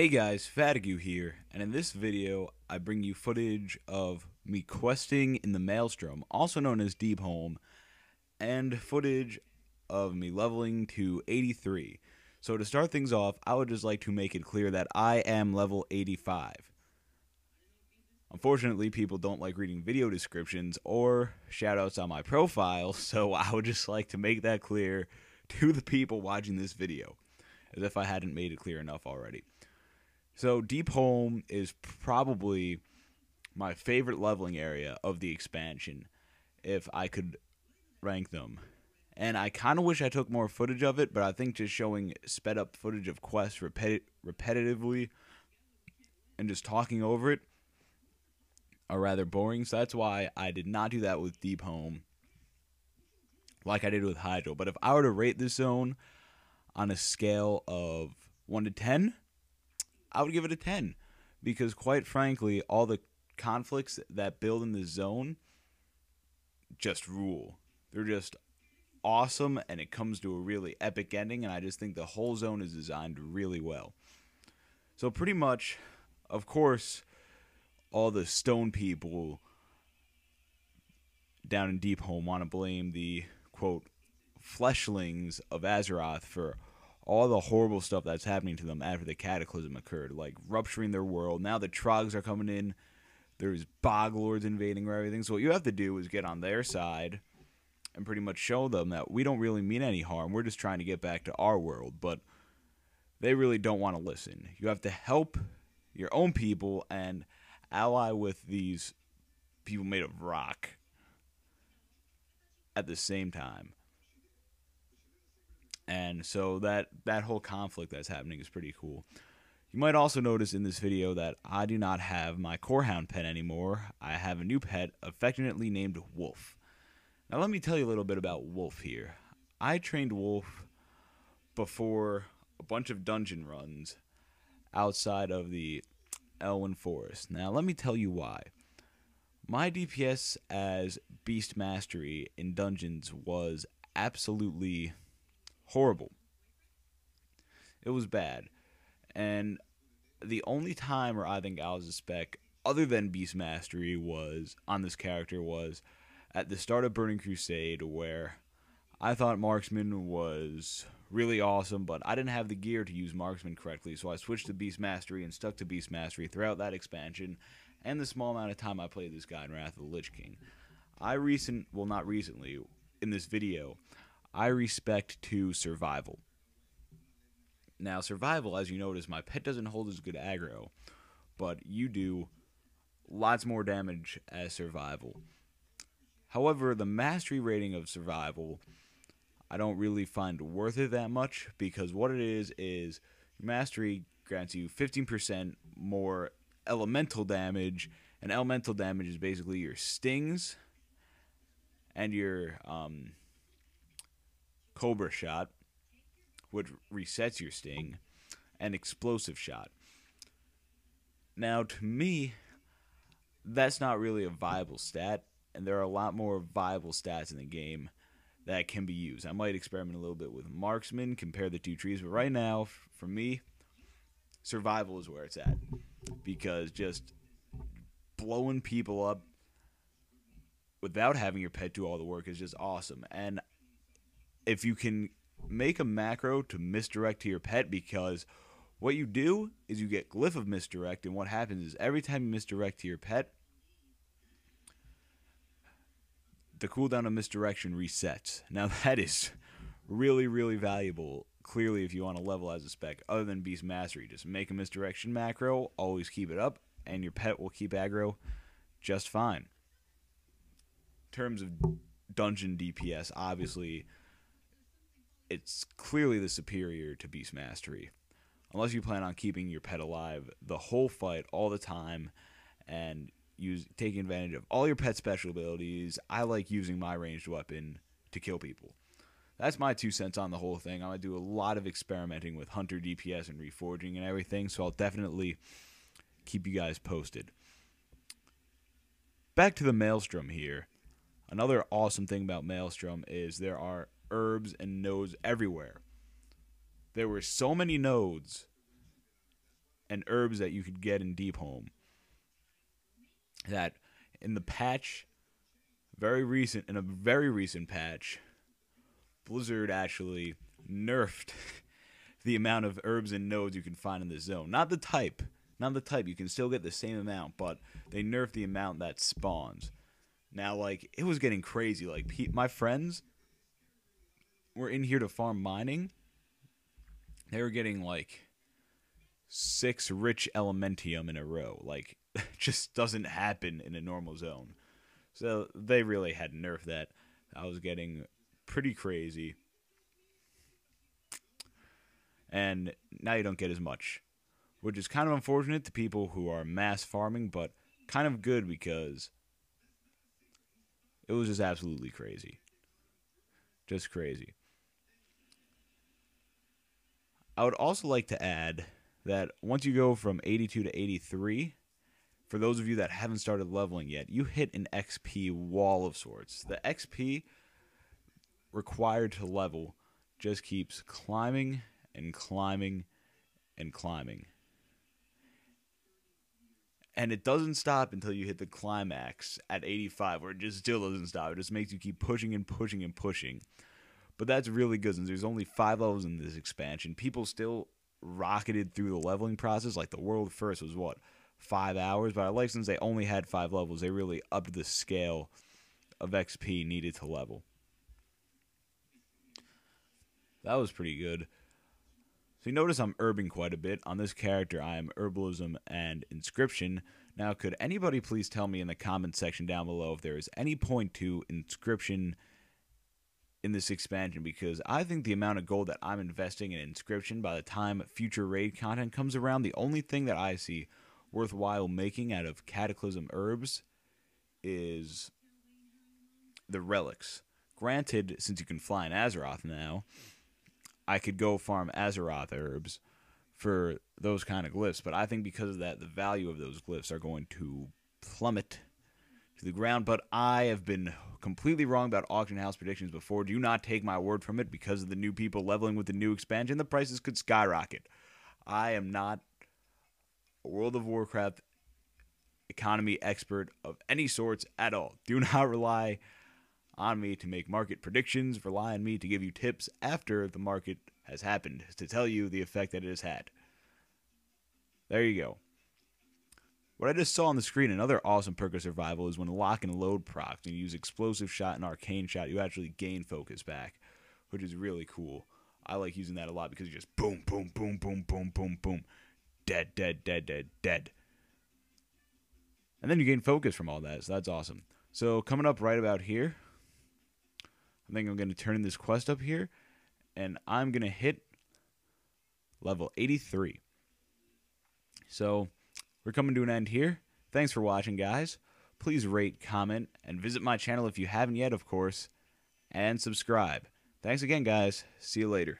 Hey guys, Fatiguu here, and in this video I bring you footage of me questing in the Maelstrom, also known as Deepholm, and footage of me leveling to 83. So to start things off, I would just like to make it clear that I am level 85. Unfortunately, people don't like reading video descriptions or shoutouts on my profile, so I would just like to make that clear to the people watching this video, as if I hadn't made it clear enough already. So Deepholm is probably my favorite leveling area of the expansion, if I could rank them. And I kind of wish I took more footage of it, but I think just showing sped up footage of quests repetitively and just talking over it are rather boring. So that's why I did not do that with Deepholm like I did with Hydro. But if I were to rate this zone on a scale of 1 to 10, I would give it a 10, because quite frankly, all the conflicts that build in this zone just rule. They're just awesome, and it comes to a really epic ending, and I just think the whole zone is designed really well. So pretty much, of course, all the stone people down in Deepholm want to blame the, quote, fleshlings of Azeroth for all the horrible stuff that's happening to them after the Cataclysm occurred, like rupturing their world. Now the Trogs are coming in. There's Bog Lords invading everything. So what you have to do is get on their side and pretty much show them that we don't really mean any harm. We're just trying to get back to our world. But they really don't want to listen. You have to help your own people and ally with these people made of rock at the same time. And so that whole conflict that's happening is pretty cool. You might also notice in this video that I do not have my Corehound pet anymore. I have a new pet, affectionately named Wolf. Now let me tell you a little bit about Wolf here. I trained Wolf before a bunch of dungeon runs outside of the Elwyn Forest. Now let me tell you why. My DPS as Beast Mastery in dungeons was absolutely horrible. It was bad. And the only time where I think I was a spec other than Beast Mastery was on this character was at the start of Burning Crusade, where I thought Marksman was really awesome, but I didn't have the gear to use Marksman correctly, so I switched to Beast Mastery and stuck to Beast Mastery throughout that expansion and the small amount of time I played this guy in Wrath of the Lich King. Not recently, in this video, I respect to Survival. Now, Survival, as you notice, my pet doesn't hold as good aggro, but you do lots more damage as Survival. However, the Mastery rating of Survival, I don't really find worth it that much, because what it is Mastery grants you 15% more elemental damage, and elemental damage is basically your stings and your Cobra Shot, which resets your sting, and Explosive Shot. Now, to me, that's not really a viable stat, and there are a lot more viable stats in the game that can be used. I might experiment a little bit with Marksman, compare the two trees, but right now, for me, Survival is where it's at, because just blowing people up without having your pet do all the work is just awesome. And if you can make a macro to misdirect to your pet, because what you do is you get Glyph of Misdirect, and what happens is every time you misdirect to your pet, the cooldown of misdirection resets. Now that is really, really valuable, clearly, if you want to level as a spec other than Beast Mastery. Just make a misdirection macro, always keep it up, and your pet will keep aggro just fine. In terms of dungeon DPS, obviously, it's clearly the superior to Beast Mastery, unless you plan on keeping your pet alive the whole fight all the time and taking advantage of all your pet special abilities. I like using my ranged weapon to kill people. That's my 2 cents on the whole thing. I'm going to do a lot of experimenting with Hunter DPS and reforging and everything, so I'll definitely keep you guys posted. Back to the Maelstrom here. Another awesome thing about Maelstrom is there are herbs and nodes everywhere. There were so many nodes and herbs that you could get in Deepholm. That in the patch, in a very recent patch, Blizzard actually nerfed the amount of herbs and nodes you can find in this zone. Not the type. You can still get the same amount, but they nerfed the amount that spawns. Now, like, it was getting crazy. Like, my friends were in here to farm mining. They were getting, like, 6 rich elementium in a row. Like, it just doesn't happen in a normal zone. So, they really had nerfed that. I was getting pretty crazy. And now you don't get as much, which is kind of unfortunate to people who are mass farming, but kind of good because it was just absolutely crazy. Just crazy. I would also like to add that once you go from 82 to 83, for those of you that haven't started leveling yet, you hit an XP wall of sorts. The XP required to level just keeps climbing and climbing and climbing. And it doesn't stop until you hit the climax at 85, where it just still doesn't stop. It just makes you keep pushing and pushing and pushing. But that's really good since there's only 5 levels in this expansion. People still rocketed through the leveling process. Like the world first was, 5 hours? But I like since they only had 5 levels, they really upped the scale of XP needed to level. That was pretty good. So you notice I'm herbing quite a bit. On this character, I am Herbalism and Inscription. Now, could anybody please tell me in the comment section down below if there is any point to Inscription in this expansion? Because I think the amount of gold that I'm investing in Inscription by the time future raid content comes around, the only thing that I see worthwhile making out of Cataclysm herbs is the relics. Granted, since you can fly in Azeroth now, I could go farm Azeroth herbs for those kind of glyphs, but I think because of that, the value of those glyphs are going to plummet to the ground. But I have been completely wrong about auction house predictions before. Do not take my word from it. Because of the new people leveling with the new expansion, the prices could skyrocket. I am not a World of Warcraft economy expert of any sorts at all. Do not rely on me to make market predictions. Rely on me to give you tips after the market has happened to tell you the effect that it has had. There you go. What I just saw on the screen, another awesome perk of survival, is when lock and load procs and you use explosive shot and arcane shot, you actually gain focus back, which is really cool. I like using that a lot because you just boom, boom, boom, boom, boom, boom, boom, dead, dead, dead, dead, dead. And then you gain focus from all that, so that's awesome. So coming up right about here, I think I'm going to turn in this quest up here, and I'm going to hit level 83. So we're coming to an end here. Thanks for watching, guys. Please rate, comment, and visit my channel if you haven't yet, of course, and subscribe. Thanks again, guys. See you later.